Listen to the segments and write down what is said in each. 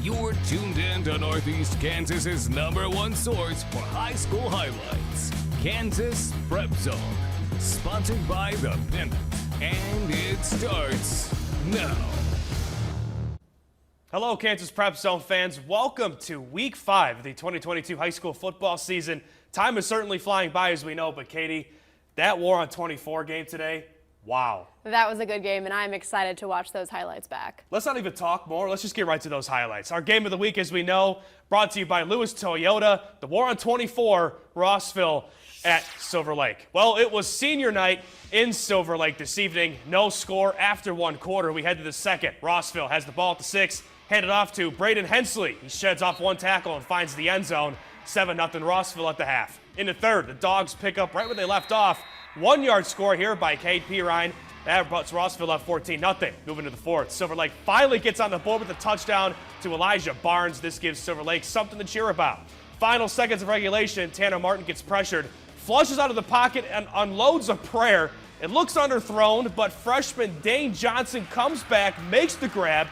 You're tuned in to Northeast Kansas's #1 source for high school highlights. Kansas Prep Zone. Sponsored by The Pennant. And it starts now. Hello, Kansas Prep Zone fans. Welcome to Week 5 of the 2022 high school football season. Time is certainly flying by, as we know, but Katie, that War on 24 game today, wow. That was a good game, and I'm excited to watch those highlights back. Let's not even talk more. Let's just get right to those highlights. Our game of the week, as we know, brought to you by Lewis Toyota, the War on 24, Rossville at Silver Lake. Well, it was senior night in Silver Lake this evening. No score after one quarter. We head to the second. Rossville has the ball at the 6, handed off to Braden Hensley. He sheds off one tackle and finds the end zone. 7-0 Rossville at the half. In the third, the Dogs pick up right where they left off. 1 yard score here by Cade Pirine. That puts Rossville up 14-0. Moving to the fourth, Silver Lake finally gets on the board with a touchdown to Elijah Barnes. This gives Silver Lake something to cheer about. Final seconds of regulation, Tanner Martin gets pressured, flushes out of the pocket and unloads a prayer. It looks underthrown, but freshman Dane Johnson comes back, makes the grab,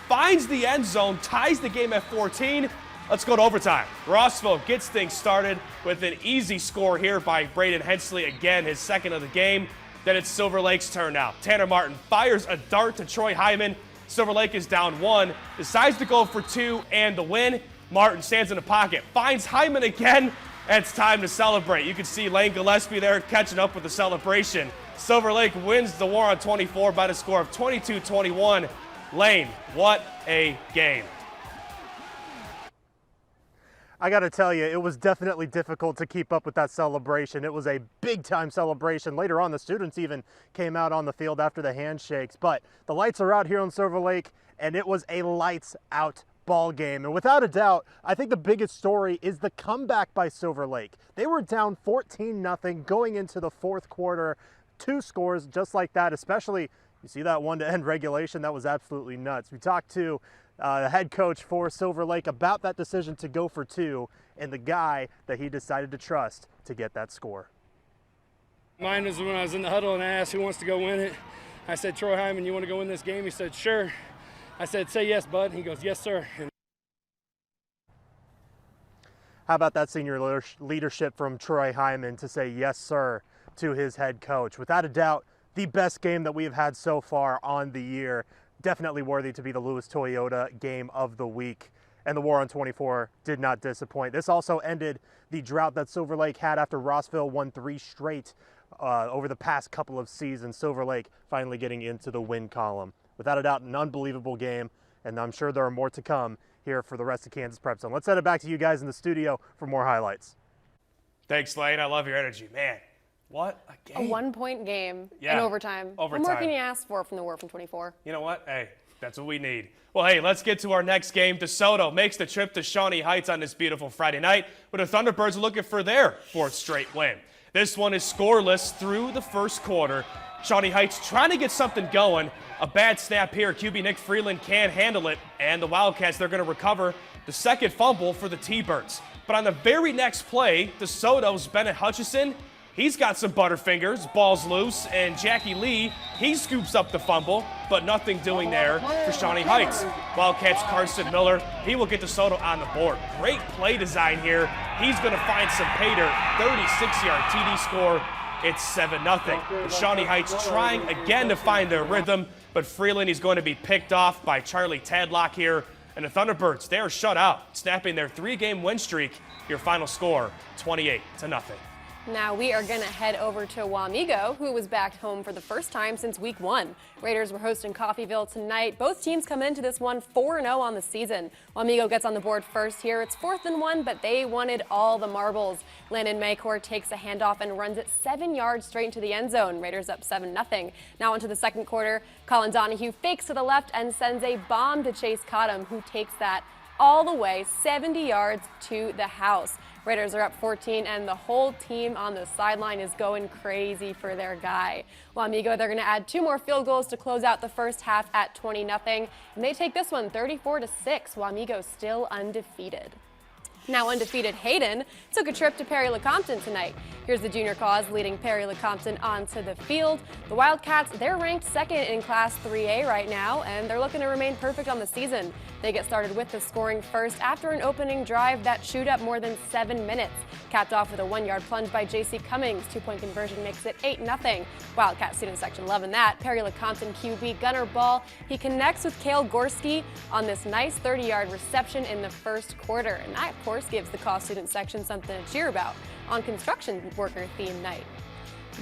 finds the end zone, ties the game at 14. Let's go to overtime. Rossville gets things started with an easy score here by Braden Hensley, again his second of the game. Then it's Silver Lake's turn now. Tanner Martin fires a dart to Troy Hyman. Silver Lake is down 1, decides to go for 2 and the win. Martin stands in the pocket, finds Hyman again, and it's time to celebrate. You can see Lane Gillespie there catching up with the celebration. Silver Lake wins the War on 24 by the score of 22-21. Lane, what a game. I got to tell you, it was definitely difficult to keep up with that celebration. It was a big-time celebration. Later on, the students even came out on the field after the handshakes. But the lights are out here on Silver Lake, and it was a lights-out ball game. And without a doubt, I think the biggest story is the comeback by Silver Lake. They were down 14-0 going into the fourth quarter. 2 scores just like that, especially, you see that one to end regulation, that was absolutely nuts. We talked to the head coach for Silver Lake about that decision to go for 2 and the guy that he decided to trust to get that score. Mine was when I was in the huddle and I asked who wants to go win it. I said, Troy Hyman, you want to go win this game? He said, sure. I said, say yes, bud. He goes, yes, sir. How about that senior leadership from Troy Hyman to say yes, sir, to his head coach? Without a doubt, the best game that we have had so far on the year. Definitely worthy to be the Lewis Toyota game of the week. And the War on 24 did not disappoint. This also ended the drought that Silver Lake had after Rossville won 3 straight over the past couple of seasons. Silver Lake finally getting into the win column. Without a doubt, an unbelievable game, and I'm sure there are more to come here for the rest of Kansas Prep Zone. Let's send it back to you guys in the studio for more highlights. Thanks, Lane. I love your energy. Man, what a game. A 1-point game in overtime. What more can you ask for from the War from 24? You know what? Hey, that's what we need. Well, hey, let's get to our next game. DeSoto makes the trip to Shawnee Heights on this beautiful Friday night, where the Thunderbirds are looking for their 4th straight win. This one is scoreless through the first quarter. Shawnee Heights trying to get something going. A bad snap here. QB Nick Freeland can't handle it, and the Wildcats, they're going to recover the second fumble for the T-Birds. But on the very next play, DeSoto's Bennett Hutchison, he's got some butterfingers, ball's loose, and Jackie Lee, he scoops up the fumble, but nothing doing there for Shawnee Heights. Wildcats Carson Miller, he will get DeSoto on the board. Great play design here. He's going to find some pay dirt, 36-yard TD score. It's 7-0. The Shawnee Heights trying again to find their rhythm, but Freeland, he's going to be picked off by Charlie Tadlock here. And the Thunderbirds, they are shut out, snapping their 3-game win streak. Your final score, 28-0. Now we are going to head over to Wamego, who was back home for the first time since week 1. Raiders were hosting Coffeyville tonight. Both teams come into this one 4-0 on the season. Wamego gets on the board first here. It's 4th and 1, but they wanted all the marbles. Landon Maycor takes a handoff and runs it 7 yards straight into the end zone. Raiders up 7-0. Now into the second quarter, Colin Donahue fakes to the left and sends a bomb to Chase Cottom, who takes that all the way 70 yards to the house. Raiders are up 14, and the whole team on the sideline is going crazy for their guy. Wamego, they're going to add 2 more field goals to close out the first half at 20-0, and they take this one 34-6. Wamego still undefeated. Now undefeated Hayden took a trip to Perry-LeCompton tonight. Here's the junior cause leading Perry-LeCompton onto the field. The Wildcats, they're ranked 2nd in Class 3A right now, and they're looking to remain perfect on the season. They get started with the scoring first after an opening drive that chewed up more than 7 minutes. Capped off with a 1-yard plunge by J.C. Cummings. 2-point conversion makes it 8-0. Wildcat student section loving that. Perry LeCompton QB gunner ball. He connects with Cale Gorski on this nice 30-yard reception in the first quarter. And that, of course, gives the Caw student section something to cheer about on construction worker theme night.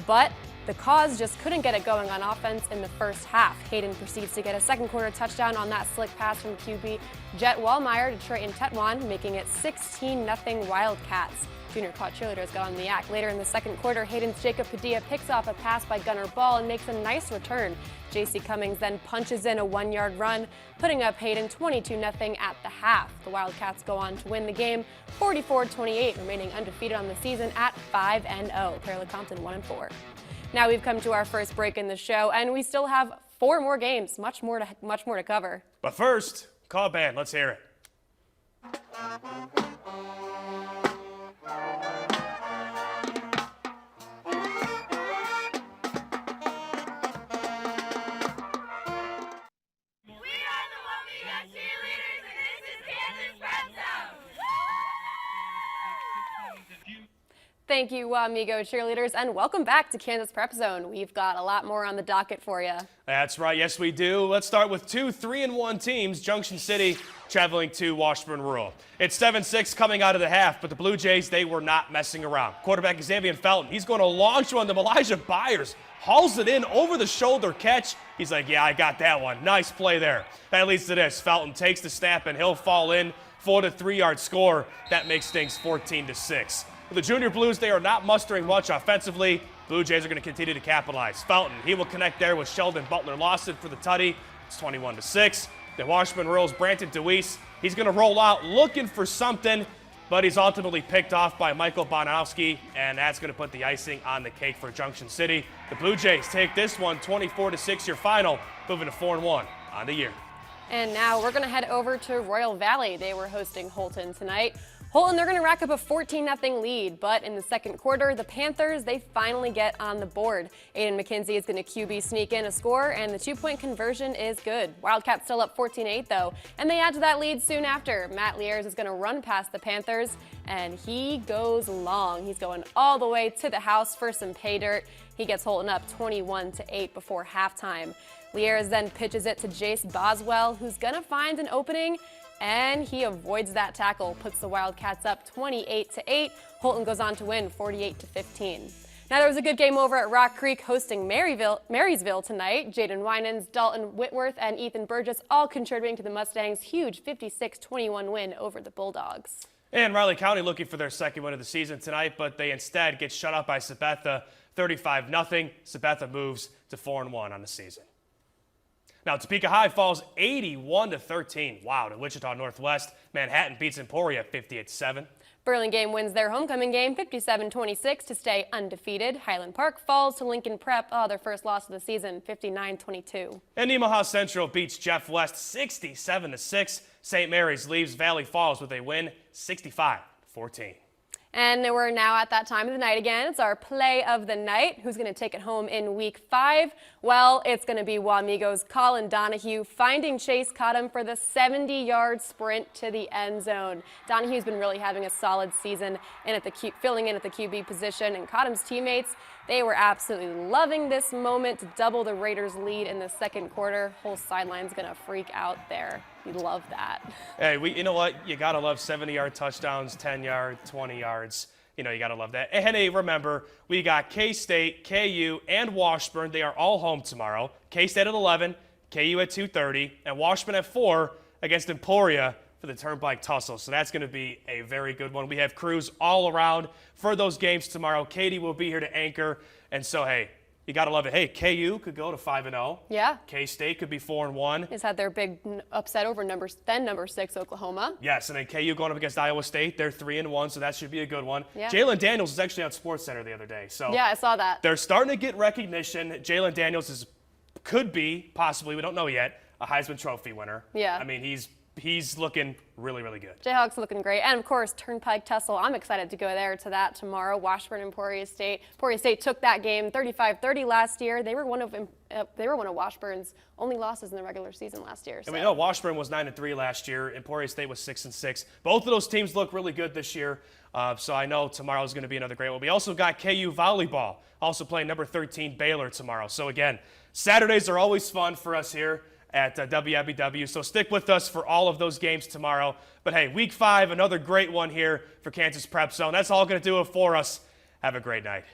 But the Caws just couldn't get it going on offense in the first half. Hayden proceeds to get a second quarter touchdown on that slick pass from QB Jet Wallmeyer to Treyton Tetwan, making it 16-0 Wildcats. Junior Caw cheerleaders got on the act. Later in the second quarter, Hayden's Jacob Padilla picks off a pass by Gunnar Ball and makes a nice return. J.C. Cummings then punches in a 1-yard run, putting up Hayden 22-0 at the half. The Wildcats go on to win the game 44-28, remaining undefeated on the season at 5-0. Perry Compton 1-4. Now we've come to our first break in the show, and we still have 4 more games, much more to cover. But first, Caw band, let's hear it. Thank you, Amigo cheerleaders, and welcome back to Kansas Prep Zone. We've got a lot more on the docket for you. That's right, yes we do. Let's start with 2 3-1 teams, Junction City traveling to Washburn Rural. It's 7-6 coming out of the half, but the Blue Jays, they were not messing around. Quarterback Xavier Felton, he's going to launch one to Elijah Byers, hauls it in over the shoulder catch. He's like, yeah, I got that one. Nice play there. That leads to this. Felton takes the snap and he'll fall in for the 3-yard score. That makes things 14-6. For the Junior Blues, they are not mustering much offensively. Blue Jays are going to continue to capitalize. Felton, he will connect there with Sheldon Butler-Lawson for the tutty. It's 21-6. The Washburn Rural's Branton DeWeese, he's going to roll out looking for something, but he's ultimately picked off by Michael Bonowski, and that's going to put the icing on the cake for Junction City. The Blue Jays take this one 24-6 your final, moving to 4-1 on the year. And now we're going to head over to Royal Valley. They were hosting Holton tonight. Holton, they're going to rack up a 14-0 lead, but in the second quarter, the Panthers, they finally get on the board. Aiden McKenzie is going to QB sneak in a score, and the 2-point conversion is good. Wildcats still up 14-8, though, and they add to that lead soon after. Matt Liers is going to run past the Panthers, and he goes long. He's going all the way to the house for some pay dirt. He gets Holton up 21-8 before halftime. Liers then pitches it to Jace Boswell, who's going to find an opening, and he avoids that tackle, puts the Wildcats up 28-8. Holton goes on to win 48-15. Now there was a good game over at Rock Creek hosting Marysville tonight. Jaden Winans, Dalton Whitworth, and Ethan Burgess all contributing to the Mustangs' huge 56-21 win over the Bulldogs. And Riley County looking for their second win of the season tonight, but they instead get shut out by Sabetha 35-0. Sabetha moves to 4-1 on the season. Now, Topeka High falls 81-13. Wow, to Wichita Northwest. Manhattan beats Emporia 58-7. Burlingame wins their homecoming game 57-26 to stay undefeated. Highland Park falls to Lincoln Prep, their first loss of the season, 59-22. And Nemaha Central beats Jeff West 67-6. St. Mary's leaves Valley Falls with a win 65-14. And we're now at that time of the night again. It's our play of the night. Who's going to take it home in week 5? Well, it's going to be Wamigos' Colin Donahue finding Chase Cottom for the 70-yard sprint to the end zone. Donahue's been really having a solid season and filling in at the QB position, and Cottom's teammates, they were absolutely loving this moment to double the Raiders' lead in the second quarter. Whole sideline's going to freak out there. We love that. Hey, you know what? You got to love 70-yard touchdowns, 10-yard, 20 yards. You know, you got to love that. And hey, remember, we got K-State, KU, and Washburn. They are all home tomorrow. K-State at 11, KU at 2:30, and Washburn at 4 against Emporia for the Turnpike Tussle. So that's going to be a very good one. We have crews all around for those games tomorrow. Katie will be here to anchor. And so, hey, you got to love it. Hey, KU could go to 5-0. Yeah. K-State could be 4-1. Has had their big upset over number 6 Oklahoma. Yes, and then KU going up against Iowa State. They're 3-1, so that should be a good one. Yeah. Jalen Daniels was actually on SportsCenter the other day. So yeah, I saw that. They're starting to get recognition. Jalen Daniels could be, possibly, we don't know yet, a Heisman Trophy winner. Yeah. I mean, he's he's looking really, really good. Jayhawks looking great. And, of course, Turnpike Tussle. I'm excited to go there to that tomorrow. Washburn and Poirier State. Poirier State took that game 35-30 last year. They were one of Washburn's only losses in the regular season last year. And we know Washburn was 9-3 last year, and Poirier State was 6-6. Both of those teams look really good this year, so I know tomorrow is going to be another great one. We also got KU volleyball, also playing number 13 Baylor tomorrow. So again, Saturdays are always fun for us here at WMBW, so stick with us for all of those games tomorrow. But hey, Week 5, another great one here for Kansas Prep Zone. That's all going to do it for us. Have a great night.